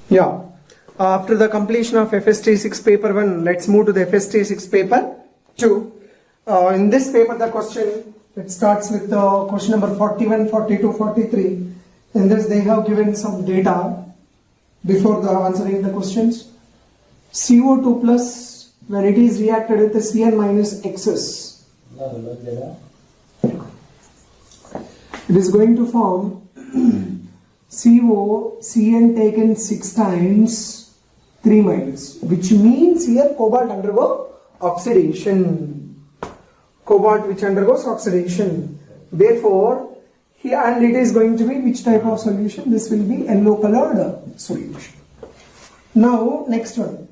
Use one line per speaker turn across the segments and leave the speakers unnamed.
Yeah. After the completion of FST6 paper 1, let's move to the FST6 paper 2. In this paper, the question, it starts with question number 41, 42, 43. In this, they have given some data before the answering the questions. CO2 plus, when it is reacted with the Cn minus excess, it is going to form Cn taken 6 times 3 minus, which means here cobalt undergo oxidation. Cobalt which undergoes oxidation. Therefore, here and it is going to be which type of solution? This will be yellow colored solution. Now, next one.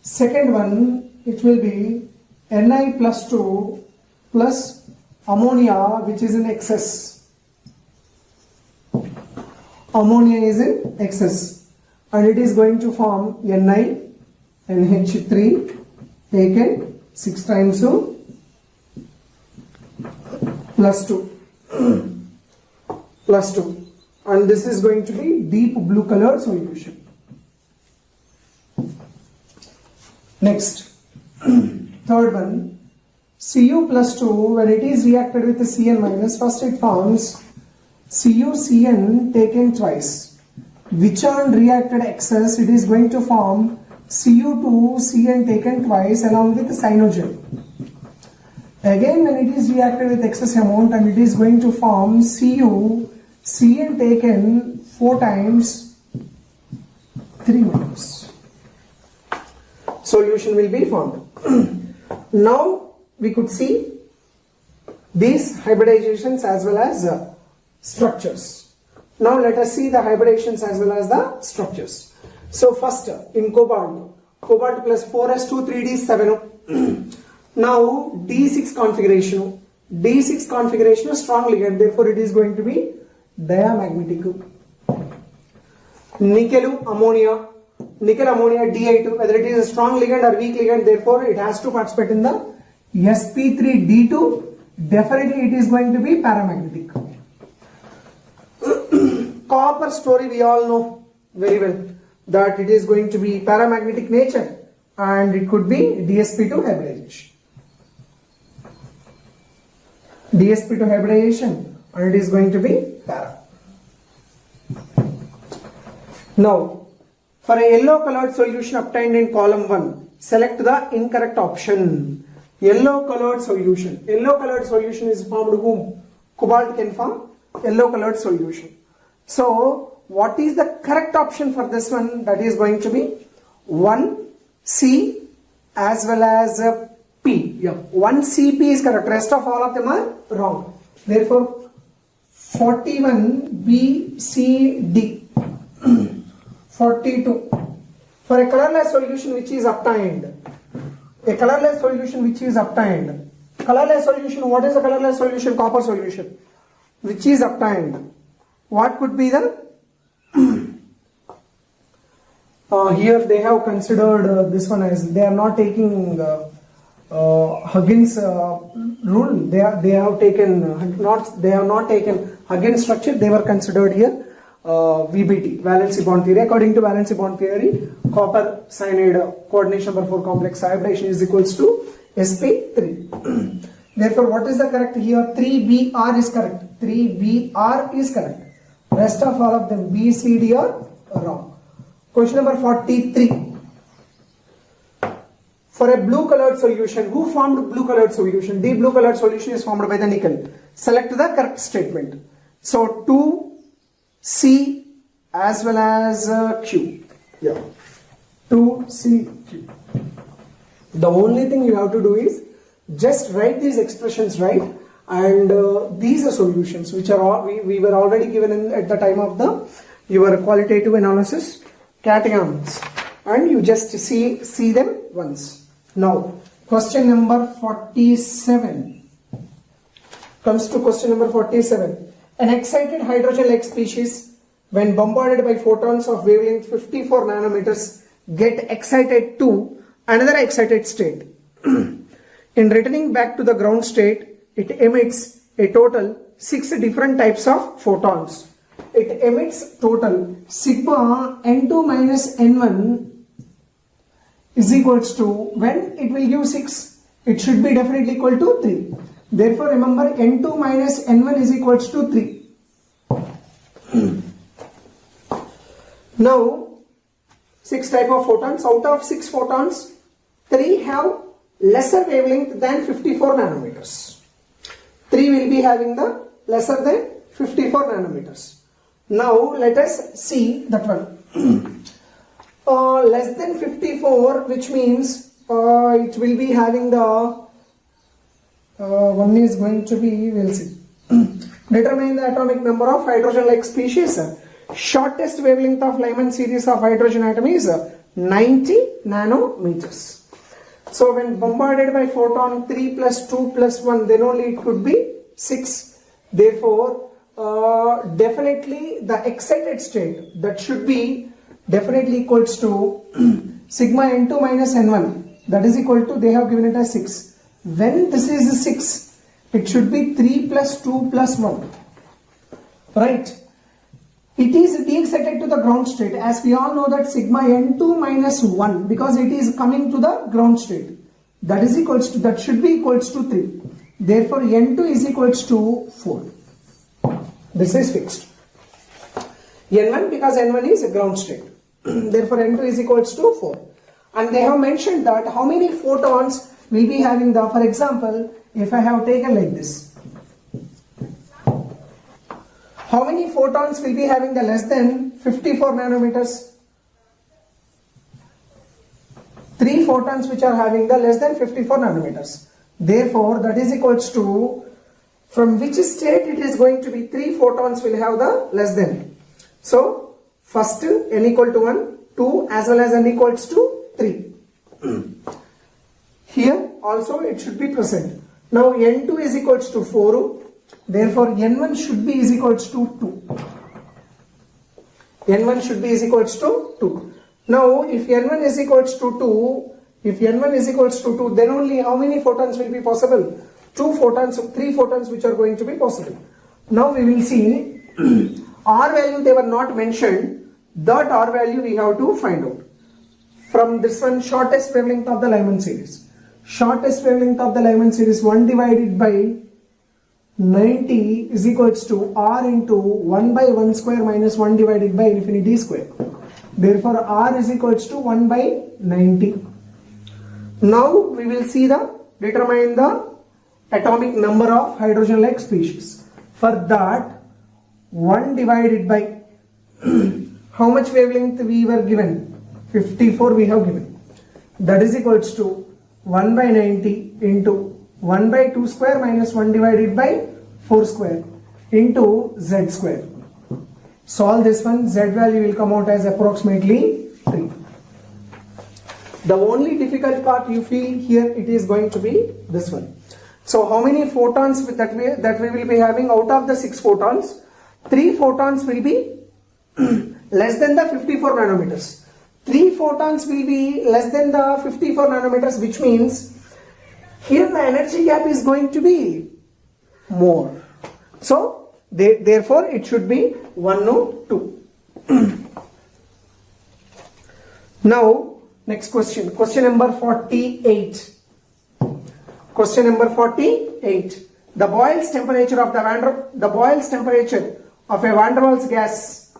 Second one, it will be Ni plus 2 plus ammonia which is in excess. Ammonia is in excess and it is going to form Ni NH3 taken 6 times 2 plus 2 plus 2, and this is going to be deep blue colored solution. Next, third one, Cu plus 2, when it is reacted with the Cn minus, first it forms CuCN taken twice, which on reacted excess it is going to form Cu2Cn taken twice along with cyanogen. Again, when it is reacted with excess amount and it is going to form CuCN taken 4 times 3 minus. Solution will be formed. Now we could see these hybridizations as well as structures. Now let us see the hybridations as well as the structures. So first in cobalt plus 4s2 3d 7. Now D6 configuration. D6 configuration is strong ligand, therefore it is going to be diamagnetic. Nickel ammonia Di2, whether it is a strong ligand or weak ligand, therefore it has to participate in the sp3d2. Definitely it is going to be paramagnetic. Copper story we all know very well, that it is going to be paramagnetic nature and it could be dsp2 hybridization. dsp2 hybridization and it is going to be para. Now, for a yellow colored solution obtained in column 1, select the incorrect option. Yellow colored solution. Yellow colored solution is formed whom? Cobalt can form yellow colored solution. So, what is the correct option for this one? That is going to be 1C as well as P. Yeah, 1CP is correct. Rest of all of them are wrong. Therefore, 41BCD. 42. For a colorless solution which is obtained. Colorless solution, what is a colorless solution? Copper solution. Which is obtained. What could be the? Here they have considered this one as they are not taking Huggins rule. They have not taken Huggins structure. They were considered here VBT, valency bond theory. According to valency bond theory, copper cyanide coordination number 4 complex hybridization is equals to sp3. Therefore, what is the correct here? 3Br is correct. 3Br is correct. Rest of all of them B, C, D are wrong. Question number 43. For a blue colored solution, who formed blue colored solution? The blue colored solution is formed by the nickel. Select the correct statement. So 2C as well as Q. Yeah. 2CQ. The only thing you have to do is just write these expressions right, and these are solutions which are all we were already given at the time of your qualitative analysis cations, and you just see them once. Now question number 47 comes to question number 47. An excited hydrogen-like species, when bombarded by photons of wavelength 54 nanometers, get excited to another excited state. In returning back to the ground state, it emits a total 6 different types of photons. it emits total sigma n2 minus n1 is equals to, when it will give 6, it should be definitely equal to 3. Therefore, remember n2 minus n1 is equals to 3. Now, 6 type of photons. Out of 6 photons, 3 have lesser wavelength than 54 nanometers. 3 will be having the lesser than 54 nanometers. Now, let us see that one. Less than 54, which means it will be having the one is going to be, we'll see. Determine the atomic number of hydrogen-like species. Shortest wavelength of Lyman series of hydrogen atom is 90 nanometers. So when bombarded by photon 3 plus 2 plus 1, then only it could be 6. Therefore, definitely the excited state, that should be definitely equals to sigma n2 minus n1, that is equal to, they have given it as 6. When this is 6, it should be 3 plus 2 plus 1, right? It is de-excited to the ground state, as we all know that sigma n2 minus 1, because it is coming to the ground state, that is equals to, that should be equals to 3. Therefore, n2 is equals to 4. This is fixed. n1, because n1 is a ground state. Therefore, n2 is equals to 4. And they have mentioned that how many photons will be having the, for example, if I have taken like this, how many photons will be having the less than 54 nanometers? 3 photons which are having the less than 54 nanometers. Therefore, that is equals to, from which state it is going to be, 3 photons will have the less than. So, first n equal to 1, 2 as well as n equals to 3. Here also it should be present. Now n2 is equals to 4. Therefore, n1 should be is equals to 2. n1 should be is equals to 2. Now, if n1 is equals to 2, if n1 is equals to 2, then only how many photons will be possible? 2 photons, 3 photons which are going to be possible. Now we will see R value they were not mentioned. That R value we have to find out. From this one, shortest wavelength of the Lyman series. Shortest wavelength of the Lyman series, 1 divided by 90 is equals to R into 1 by 1 square minus 1 divided by infinity square. Therefore, R is equals to 1 by 90. Now we will see determine the atomic number of hydrogen-like species. For that, 1 divided by how much wavelength we were given? 54 we have given. That is equals to 1 by 90 into 1 by 2 square minus 1 divided by 4 square into z square. Solve this one, z value will come out as approximately 3. The only difficult part you feel here, it is going to be this one. So how many photons that we will be having? Out of the 6 photons, 3 photons will be less than the 54 nanometers. 3 photons will be less than the 54 nanometers, which means here the energy gap is going to be more. So therefore it should be 1 no 2. Now next question, question number 48. Question number 48. The Boyle's temperature of a van der Waals gas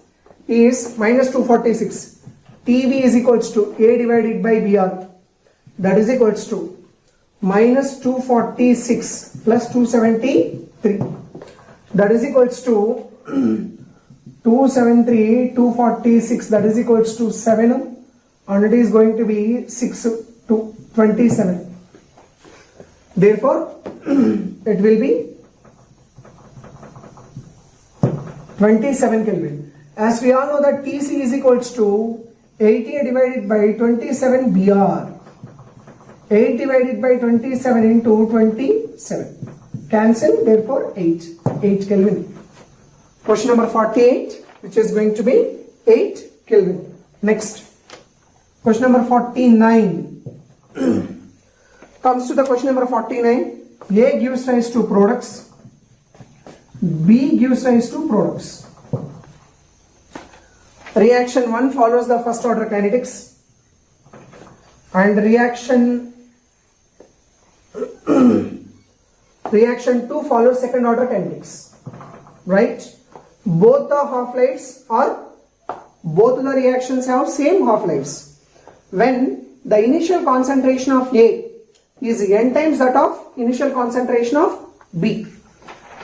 is minus 246. TB is equals to A divided by BR. That is equals to minus 246 plus 273. That is equals to 273, 246. That is equals to 7. And it is going to be 6 to 27. Therefore, it will be 27 Kelvin. As we all know that Tc is equals to 80 divided by 27 Br. 8 divided by 27 into 27. Cancel, therefore 8 Kelvin. Question number 48, which is going to be 8 Kelvin. Next, question number 49. Comes to the question number 49. A gives rise to products, B gives rise to products. Reaction 1 follows the first order kinetics, and reaction 2 follows second order kinetics, right? Both the half-lives are, both the reactions have same half-lives. When the initial concentration of A is n times that of initial concentration of B,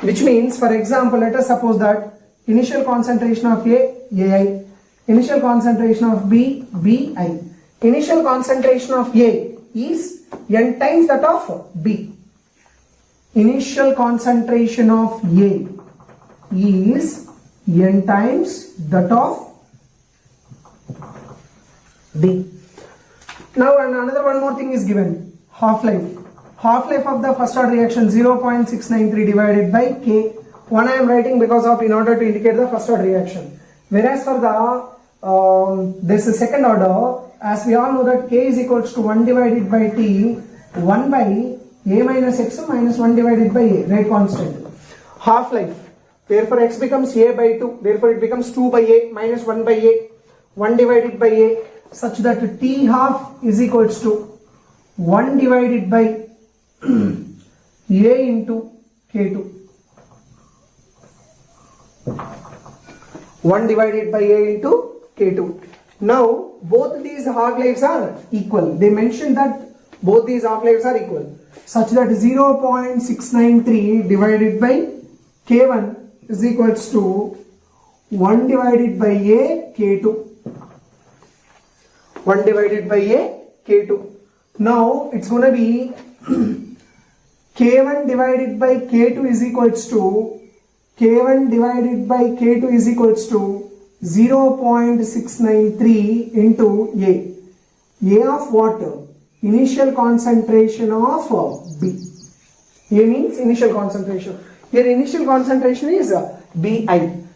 which means, for example, let us suppose that initial concentration of A, Ai, initial concentration of B, Bi. Initial concentration of A is n times that of B. Initial concentration of A is n times that of B. Now another one more thing is given, half-life. Half-life of the first order reaction 0.693 divided by K. One I am writing because of, in order to indicate the first order reaction. Whereas for the this is second order, as we all know that K is equals to 1 divided by T, 1 by A minus X minus 1 divided by A, rate constant. Half-life, therefore X becomes A by 2, therefore it becomes 2 by A minus 1 by A, 1 divided by A, such that T half is equals to 1 divided by A into K2. 1 divided by A into K2. Now both these half-lives are equal. They mentioned that both these half-lives are equal, such that 0.693 divided by K1 is equals to 1 divided by A K2. 1 divided by A K2. Now it's going to be K1 divided by K2 is equals to K1 divided by K2 is equals to 0.693 into A. A of what? Initial concentration of B. A means initial concentration. Here initial concentration is Bi.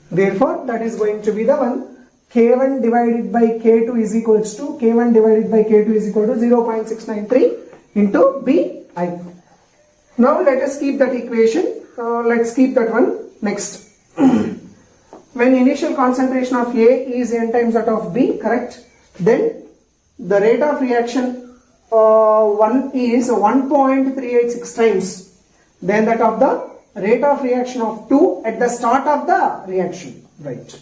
Therefore that is going to be the one. K1 divided by K2 is equals to K1 divided by K2 is equal to 0.693 into Bi. Now let us keep that equation. Let's keep that one. Next, when initial concentration of A is n times that of B, correct? Then the rate of reaction 1 is 1.386 times then that of the rate of reaction of 2 at the start of the reaction, right?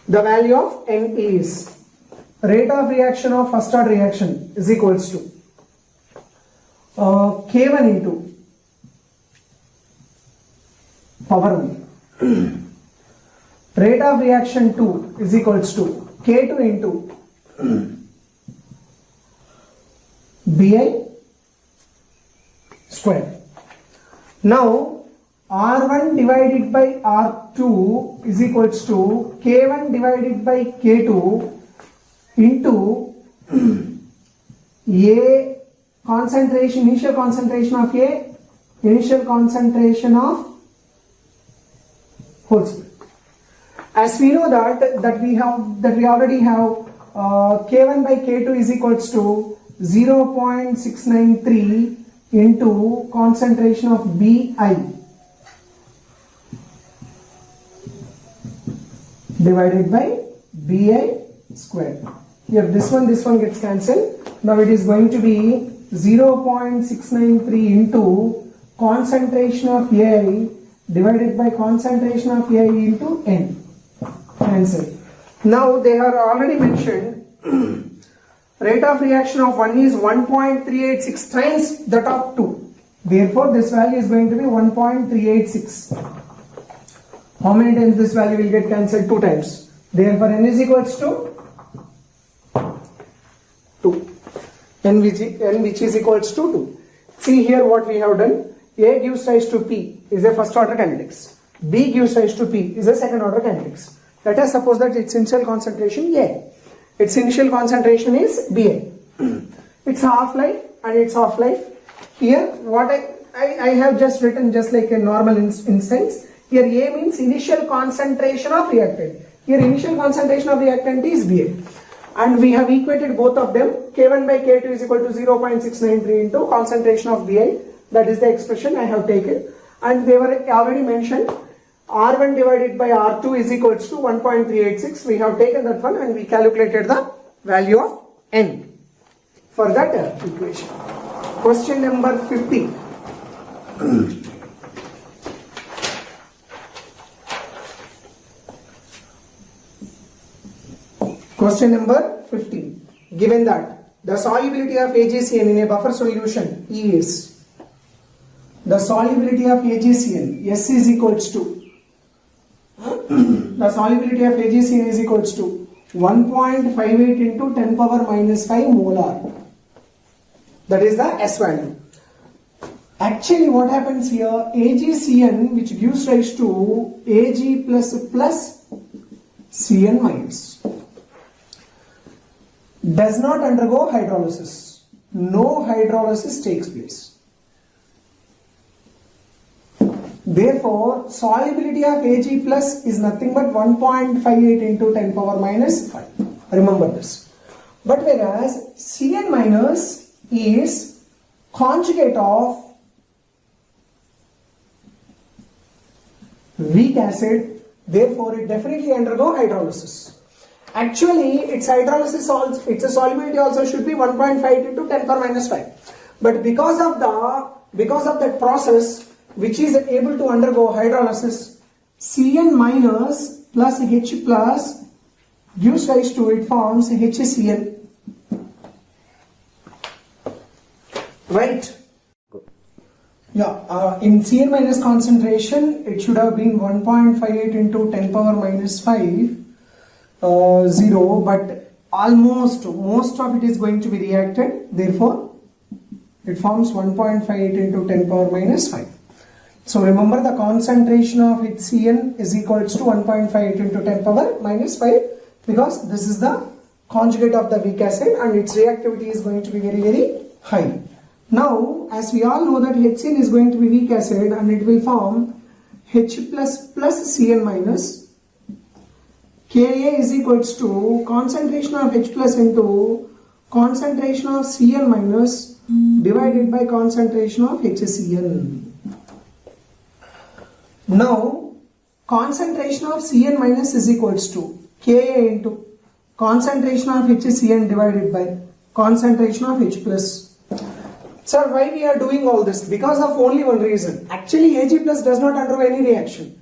The value of n is rate of reaction of first order reaction is equals to K1 into power 1. Rate of reaction 2 is equals to K2 into Bi square. Now R1 divided by R2 is equals to K1 divided by K2 into A concentration, initial concentration of A, initial concentration of whole square. As we know that we already have K1 by K2 is equals to 0.693 into concentration of Bi divided by Bi square. Here this one gets cancelled. Now it is going to be 0.693 into concentration of Ai divided by concentration of Ai into N. Cancel. Now they are already mentioned rate of reaction of 1 is 1.386 times that of 2. Therefore this value is going to be 1.386. How many times this value will get cancelled? 2 times. Therefore n is equals to 2. N which is equals to 2. See here what we have done. A gives rise to P is a first order kinetics. B gives rise to P is a second order kinetics. Let us suppose that its initial concentration A. Its initial concentration is Bi. Its half-life and its half-life. Here what I have just written just like a normal instance. Here A means initial concentration of reactant. Here initial concentration of reactant is Ba. And we have equated both of them. K1 by K2 is equal to 0.693 into concentration of Bi. That is the expression I have taken. And they were already mentioned. R1 divided by R2 is equals to 1.386. We have taken that one and we calculated the value of N for that equation. Question number 50. Question number 15. Given that the solubility of AgCN in a buffer solution is, the solubility of AgCN, S is equals to, the solubility of AgCN is equals to 1.58 into 10 power minus 5 molar. That is the S value. Actually what happens here, AgCN, which gives rise to Ag plus Cn minus, does not undergo hydrolysis. No hydrolysis takes place. Therefore, solubility of Ag plus is nothing but 1.58 into 10 power minus 5. Remember this. But whereas Cn minus is conjugate of weak acid, therefore it definitely undergo hydrolysis. Actually, its hydrolysis also, its solubility also should be 1.5 into 10 power minus 5. But because of that process which is able to undergo hydrolysis, Cn minus plus H plus gives rise to, it forms HCl. Right? Yeah, in Cn minus concentration, it should have been 1.58 into 10 power minus 5. 0, but most of it is going to be reacted, therefore it forms 1.58 into 10 power minus 5. So remember, the concentration of HCN is equals to 1.58 into 10 power minus 5, because this is the conjugate of the weak acid and its reactivity is going to be very, very high. Now, as we all know that HCN is going to be weak acid and it will form H plus Cn minus. Ka is equals to concentration of H plus into concentration of Cn minus divided by concentration of HCN. Now, concentration of Cn minus is equals to Ka into concentration of HCN divided by concentration of H plus. Sir, why we are doing all this? Because of only one reason. Actually, Ag plus does not undergo any reaction.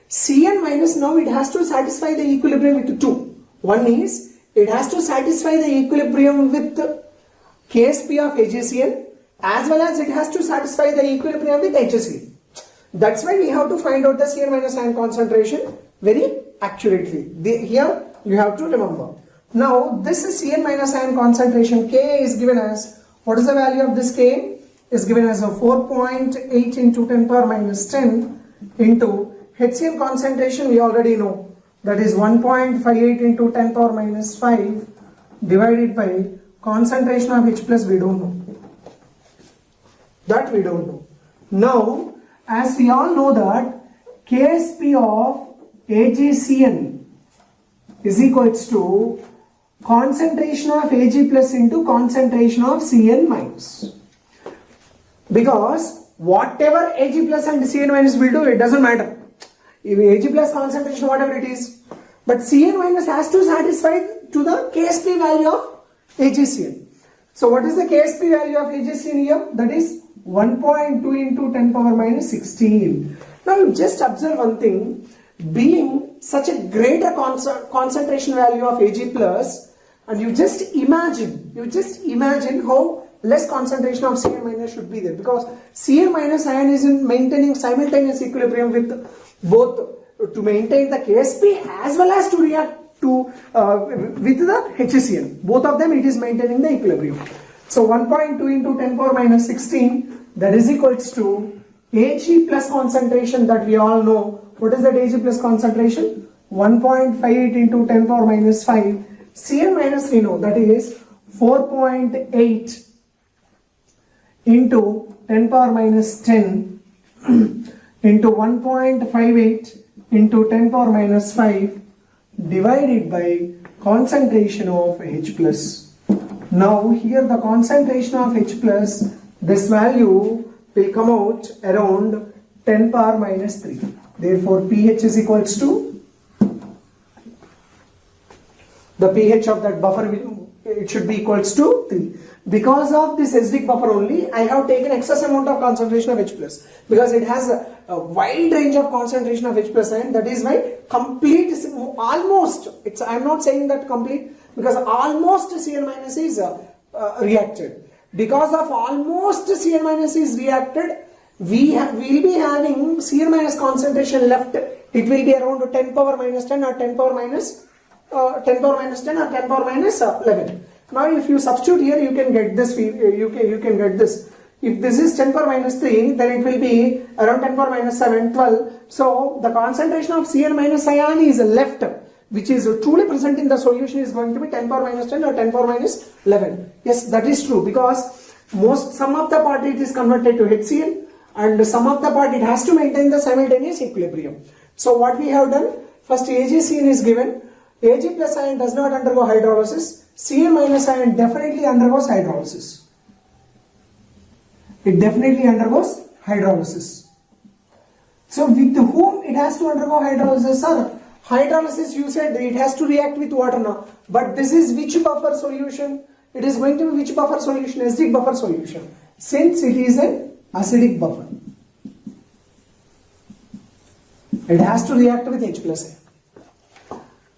Cn minus, now it has to satisfy the equilibrium with 2. One is, it has to satisfy the equilibrium with Ksp of AgCN, as well as it has to satisfy the equilibrium with HCl. That's why we have to find out the Cn minus ion concentration very accurately. Here you have to remember. Now this is Cn minus ion concentration. Ka is given as, what is the value of this Ka? Is given as a 4.8 into 10 power minus 10 into HCl concentration we already know, that is 1.58 into 10 power minus 5 divided by concentration of H plus we don't know. That we don't know. Now, as we all know that Ksp of AgCN is equals to concentration of Ag plus into concentration of Cn minus. Because whatever Ag plus and Cn minus will do, it doesn't matter. If Ag plus concentration, whatever it is, but Cn minus has to satisfy to the Ksp value of AgCN. So what is the Ksp value of AgCN here? That is 1.2 into 10 power minus 16. Now you just observe one thing, being such a greater concentration value of Ag plus, and you just imagine how less concentration of Cn minus should be there, because Cn minus ion is in maintaining simultaneous equilibrium with both, to maintain the Ksp as well as to react to with the HCl. Both of them, it is maintaining the equilibrium. So 1.2 into 10 power minus 16, that is equals to Ag plus concentration that we all know. What is that Ag plus concentration? 1.58 into 10 power minus 5. Cn minus we know, that is 4.8 into 10 power minus 10 into 1.58 into 10 power minus 5 divided by concentration of H plus. Now here the concentration of H plus, this value will come out around 10 power minus 3. Therefore, pH is equals to the pH of that buffer, it should be equals to 3. Because of this acidic buffer only, I have taken excess amount of concentration of H plus, because it has a wide range of concentration of H plus ion. That is why complete, almost, I am not saying that complete, because almost Cl minus is reacted. Because of almost Cl minus is reacted, we will be having Cl minus concentration left. It will be around 10 power minus 10 or 10 power minus 10 power minus 10 or 10 power minus 11. Now if you substitute here, you can get this, you can get this. If this is 10 power minus 3, then it will be around 10 power minus 7, 12. So the concentration of Cl minus ion is left, which is truly present in the solution, is going to be 10 power minus 10 or 10 power minus 11. Yes, that is true, because some of the part it is converted to HCl, and some of the part it has to maintain the simultaneous equilibrium. So what we have done, first AgCN is given. Ag plus ion does not undergo hydrolysis. Cl minus ion definitely undergoes hydrolysis. It definitely undergoes hydrolysis. So with whom it has to undergo hydrolysis? Sir, hydrolysis, you said it has to react with water now. But this is which buffer solution? It is going to be which buffer solution? Acidic buffer solution. Since it is an acidic buffer, it has to react with H plus ion,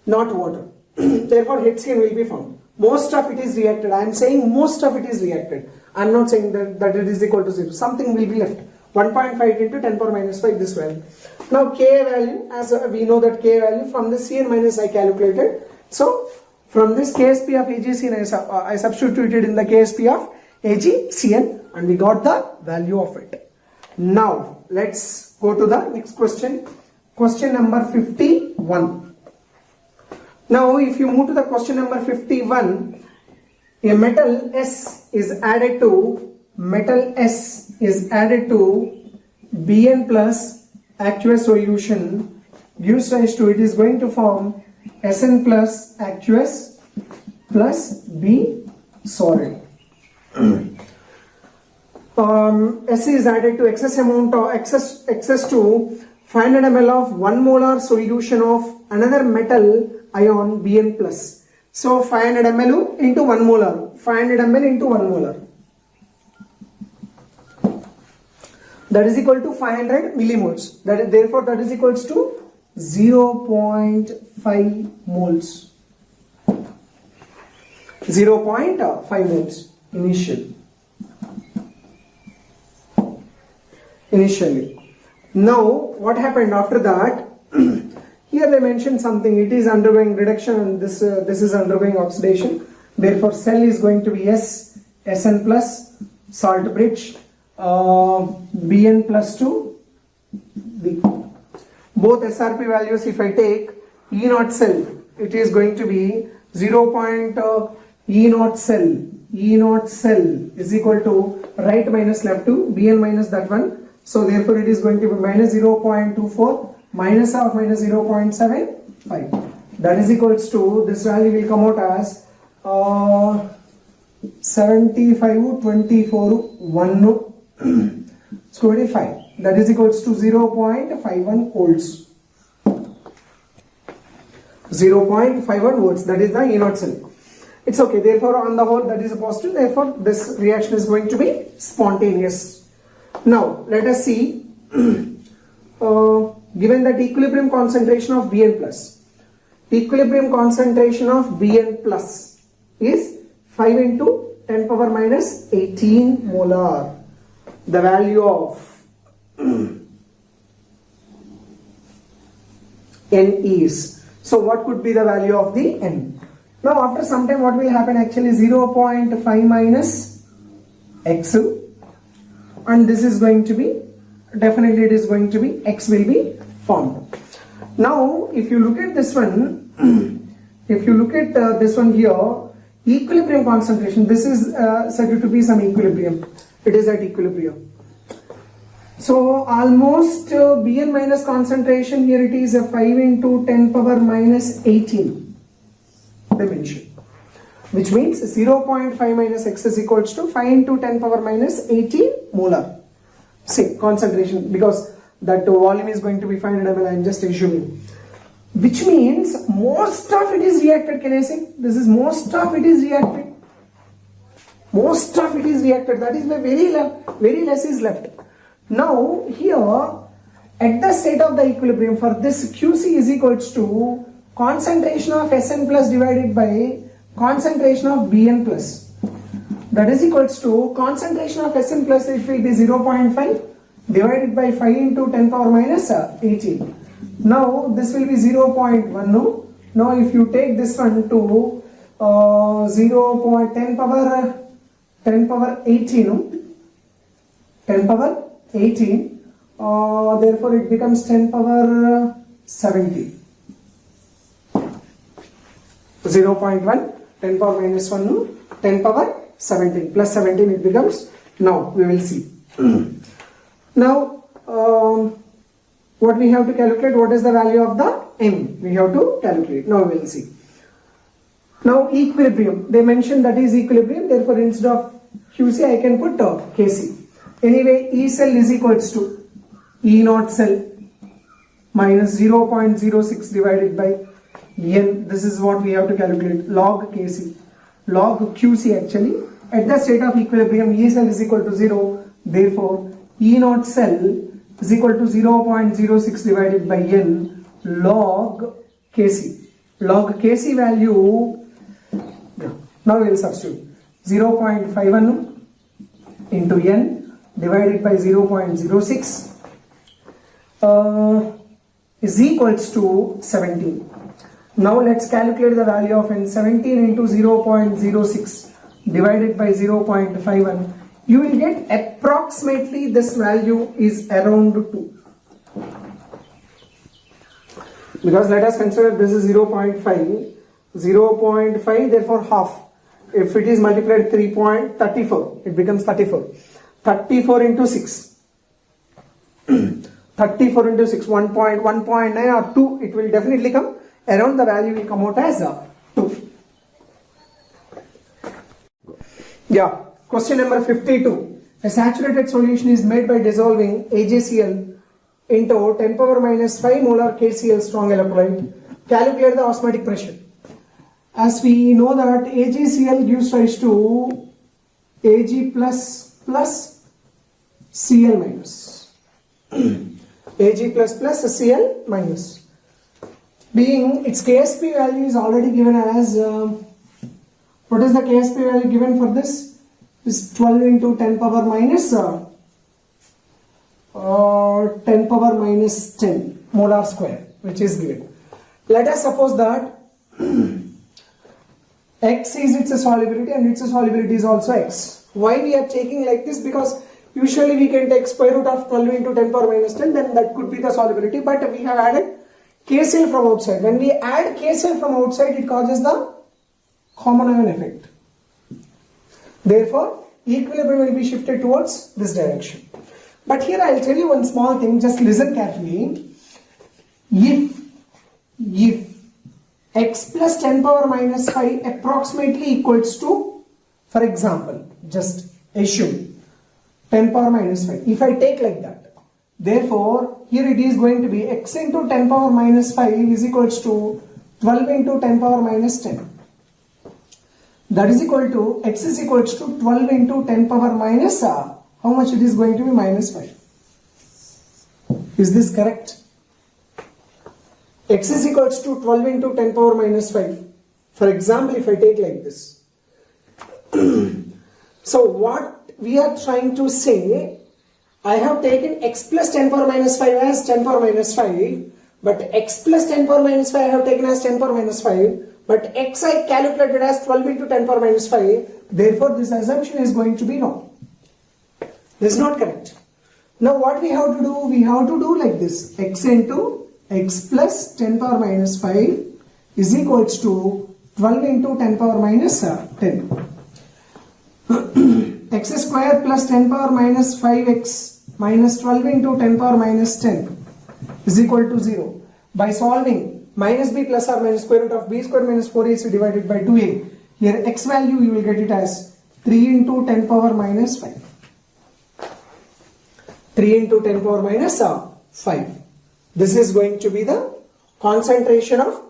not water. Therefore, HCl will be found. Most of it is reacted. I am saying most of it is reacted. I am not saying that it is equal to 0. Something will be left. 1.5 into 10 power minus 5, this value. Now Ka value, as we know that Ka value from the Cn minus I calculated. So from this Ksp of AgCN, I substituted in the Ksp of AgCN, and we got the value of it. Now let's go to the next question. Question number 51. Now if you move to the question number 51, a metal S is added to Bn plus aqueous solution, gives rise to, it is going to form Sn plus aqueous plus B solid. S is added to excess amount of excess to 500 ml of 1 molar solution of another metal ion Bn plus. So 500 ml into 1 molar, 500 ml into 1 molar. That is equal to 500 millimoles. Therefore, that is equals to 0.5 moles. 0.5 moles initially. Now, what happened after that? Here they mentioned something. It is undergoing reduction, and this is undergoing oxidation. Therefore, cell is going to be Sn plus salt bridge, Bn plus 2 B. Both SRP values, if I take E naught cell, it is going to be 0. E naught cell is equal to right minus left 2, Bn minus that one. So therefore it is going to be minus 0.24 minus of minus 0.75. That is equals to, this value will come out as 75, 24, 1, 25. That is equals to 0.51 volts. 0.51 volts, that is the E naught cell. It's okay. Therefore, on the whole, that is a positive. Therefore, this reaction is going to be spontaneous. Now, let us see. Given that equilibrium concentration of Bn plus, equilibrium concentration of Bn plus is 5 into 10 power minus 18 molar. The value of N is. So, what could be the value of the N? Now, after some time, what will happen? Actually, 0.5 minus X, and this is going to be, definitely it is going to be, X will be formed. Now, if you look at this one, if you look at this one here, equilibrium concentration, this is said to be some equilibrium. It is at equilibrium. So, almost Bn minus concentration here, it is a 5 into 10 power minus 18 dimension, which means 0.5 minus X is equals to 5 into 10 power minus 18 molar. See, concentration, because that volume is going to be 500 ml. I am just assuming. Which means most of it is reacted. Can I say? This is most of it is reacted. Most of it is reacted. That is why very less is left. Now here at the state of the equilibrium, for this QC is equals to concentration of Sn plus divided by concentration of Bn plus. That is equals to concentration of Sn plus, it will be 0.5 divided by 5 into 10 power minus 18. Now this will be 0.1. Now if you take this one to 0.10 power 18, 10 power 18, therefore it becomes 10 power 70. 0.1, 10 power minus 1, 10 power 17, plus 17 it becomes. Now we will see. Now what we have to calculate, what is the value of the M? We have to calculate. Now we will see. Now equilibrium, they mentioned that is equilibrium, therefore instead of QC I can put KC. Anyway, E cell is equals to E naught cell minus 0.06 divided by N. This is what we have to calculate, log KC, log QC actually. At the state of equilibrium, E cell is equal to 0, therefore E naught cell is equal to 0.06 divided by N log KC. Log KC value, now we will substitute 0.51 into N divided by 0.06 is equals to 17. Now let's calculate the value of N. 17 into 0.06 divided by 0.51. You will get approximately this value is around 2. Because let us consider this is 0.5, 0.5 therefore half. If it is multiplied 3.34, it becomes 34. 34 into 6. 34 into 6, 1.9 or 2, it will definitely come. Around the value will come out as 2. Yeah. Question number 52. A saturated solution is made by dissolving AgCl into 10 power minus 5 molar KCl strong electrolyte. Calculate the osmotic pressure. As we know that AgCl gives rise to Ag plus Cl minus. Ag plus Cl minus. Being its KSP value is already given as, what is the KSP value given for this? Is 12 into 10 power minus 10 power minus 10 molar square, which is given. Let us suppose that X is its solubility and its solubility is also X. Why we are taking like this? Because usually we can take square root of 12 into 10 power minus 10, then that could be the solubility, but we have added KCl from outside. When we add KCl from outside, it causes the common ion effect. Therefore, equilibrium will be shifted towards this direction. But here I will tell you one small thing, just listen carefully. If x plus 10 power minus 5 approximately equals to, for example, just assume 10 power minus 5. If I take like that, therefore, here it is going to be x into 10 power minus 5 is equals to 12 into 10 power minus 10. That is equal to, x is equals to 12 into 10 power minus, how much it is going to be? Minus 5. Is this correct? X is equals to 12 into 10 power minus 5. For example, if I take like this. So what we are trying to say, I have taken x plus 10 power minus 5 as 10 power minus 5, but x plus 10 power minus 5 I have taken as 10 power minus 5. But x I calculated as 12 into 10 power minus 5, therefore this assumption is going to be wrong. This is not correct. Now what we have to do? We have to do like this. X into x plus 10 power minus 5 is equals to 12 into 10 power minus 10. X square plus 10 power minus 5x minus 12 into 10 power minus 10 is equal to 0. By solving, minus b plus or minus square root of b square minus 4ac divided by 2a. Here x value you will get it as 3 into 10 power minus 5. 3 into 10 power minus 5. This is going to be the concentration of,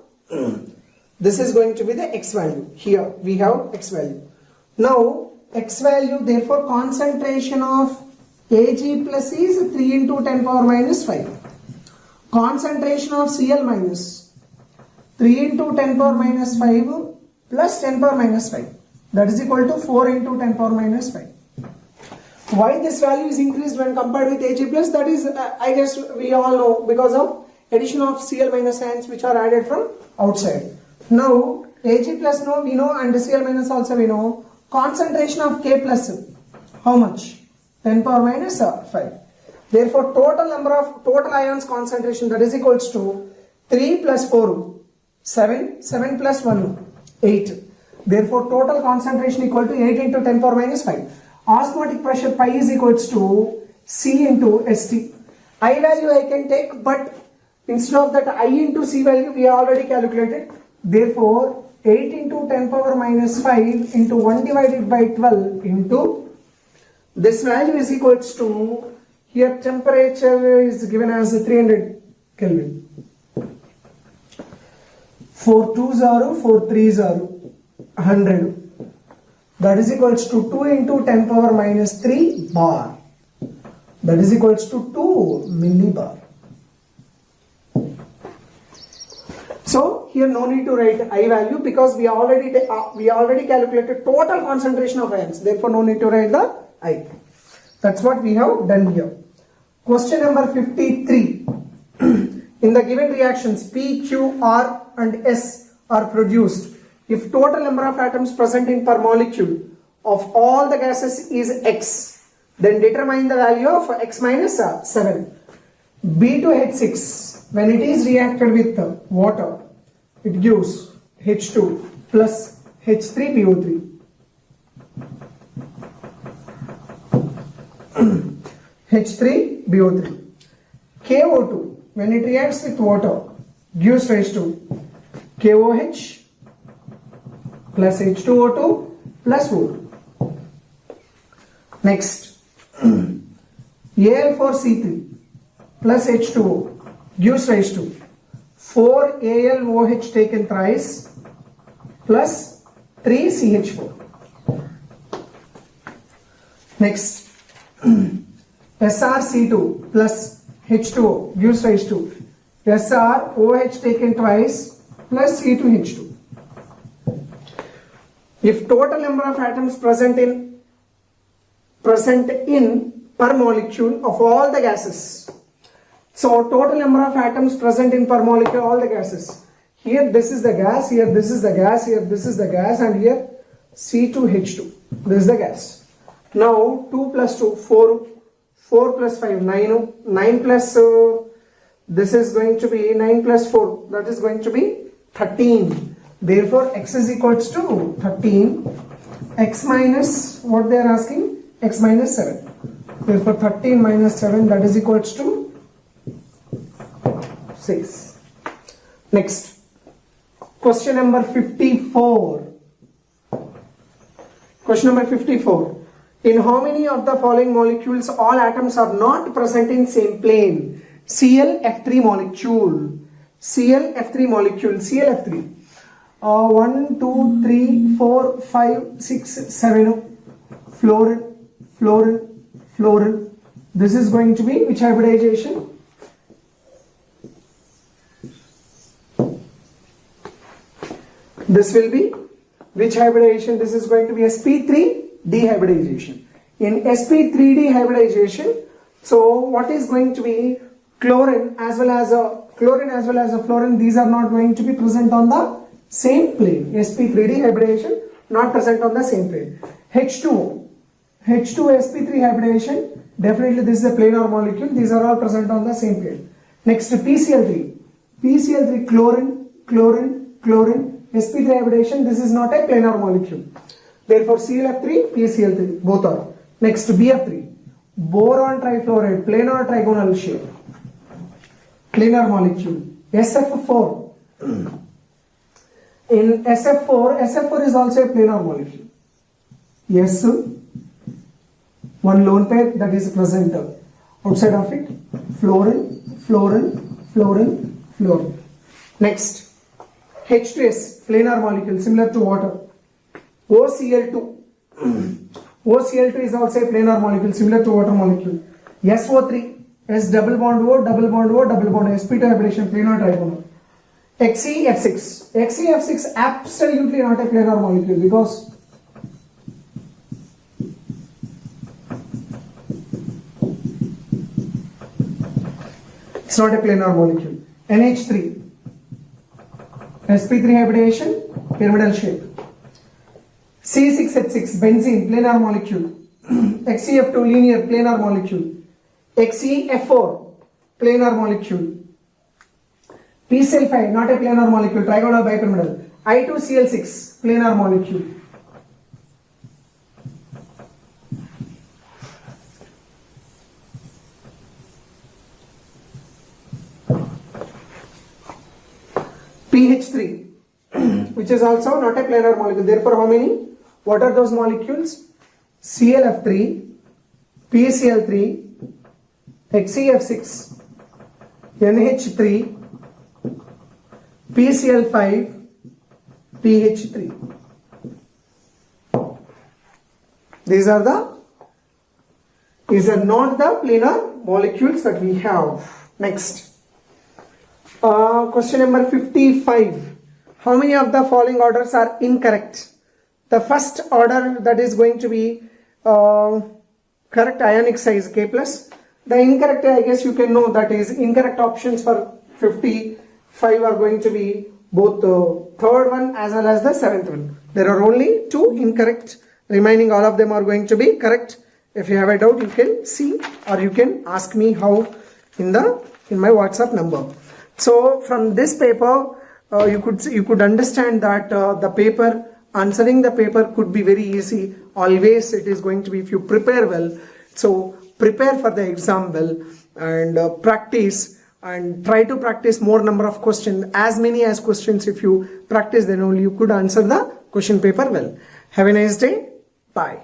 this is going to be the X value. Here we have X value. Now X value, therefore concentration of Ag plus is 3 into 10 power minus 5. Concentration of Cl minus 3 into 10 power minus 5 plus 10 power minus 5. That is equal to 4 into 10 power minus 5. Why this value is increased when compared with Ag plus? That is, I guess we all know, because of addition of Cl minus ions which are added from outside. Now Ag plus we know, and Cl minus also we know. Concentration of K plus, how much? 10 power minus 5. Therefore total ions concentration, that is equals to 3 plus 4, 7, 7 plus 1, 8. Therefore total concentration equal to 8 into 10 power minus 5. Osmotic pressure pi is equals to C into St. I value I can take, but instead of that I into C value we have already calculated. Therefore 8 into 10 power minus 5 into 1 divided by 12 into this value is equals to, here temperature is given as 300 Kelvin. 4 2s are 4 3s are 100. That is equals to 2 into 10 power minus 3 bar. That is equals to 2 millibar. So here no need to write I value, because we already calculated total concentration of ions. Therefore no need to write the I. That's what we have done here. Question number 53. In the given reactions P, Q, R and S are produced, if total number of atoms present in per molecule of all the gases is X, then determine the value of X minus 7. B2H6, when it is reacted with water, it gives H2 plus H3PO3. H3BO3. KO2, when it reacts with water, gives rise to KOH plus H2O2 plus O2. Next, Al4C3 plus H2O gives rise to 4AlOH taken thrice plus 3CH4. Next, SrC2 plus H2O gives rise to SrOH taken twice plus C2H2. If total number of atoms present in per molecule of all the gases, so total number of atoms present in per molecule all the gases, here this is the gas, here this is the gas, here this is the gas, and here C2H2, this is the gas. Now 2 plus 2 4, 4 plus 5 9, 9 plus this is going to be 9 plus 4, that is going to be 13. Therefore X is equals to 13. X minus, what they are asking? X minus 7. Therefore 13 minus 7, that is equals to 6. Next, question number 54. Question number 54. In how many of the following molecules all atoms are not present in same plane? ClF3 molecule. ClF3 molecule. ClF3. 1, 2, 3, 4, 5, 6, 7. Fluorine, fluorine, fluorine. This is going to be which hybridization? This will be which hybridization? This is going to be sp3 dehybridization. In sp3 dehybridization, so what is going to be chlorine as well as a fluorine, these are not going to be present on the same plane. sp3 dehybridization not present on the same plane. H2O, sp3 hybridization, definitely this is a planar molecule, these are all present on the same plane. Next, PCl3 chlorine, chlorine, chlorine, sp3 hybridization, this is not a planar molecule. Therefore ClF3, PCl3 both are. Next, BF3, boron trifluoride, planar trigonal shape, planar molecule. SF4, in SF4 is also a planar molecule. Yes, one lone pair that is present. outside of it, fluorine, fluorine, fluorine, fluorine. Next, H2S, planar molecule similar to water. OCl2, OCl2 is also a planar molecule similar to water molecule. SO3, S double bond O, double bond O, double bond sp2 hybridization, planar trigonal. XeF6, XeF6 absolutely not a planar molecule because it's not a planar molecule. NH3, sp3 hybridization, pyramidal shape. C6H6, benzene, planar molecule. XeF2, linear, planar molecule. XeF4, planar molecule. PCl5, not a planar molecule, trigonal bipyramidal. I2Cl6, planar molecule. PH3, which is also not a planar molecule. Therefore, how many? What are those molecules? ClF3, PCl3, XeF6, NH3, PCl5, PH3. These are not the planar molecules that we have. Next. Question number 55. How many of the following orders are incorrect? The first order that is going to be correct ionic size K plus. The incorrect, I guess you can know, that is incorrect options for 55 are going to be both the third one as well as the seventh one. There are only two incorrect. Remaining all of them are going to be correct. If you have a doubt, you can see or you can ask me how in my WhatsApp number. So from this paper, you could understand that the paper, answering the paper could be very easy. Always it is going to be if you prepare well. So prepare for the exam well and practice and try to practice more number of questions. As many as questions if you practice, then only you could answer the question paper well. Have a nice day. Bye.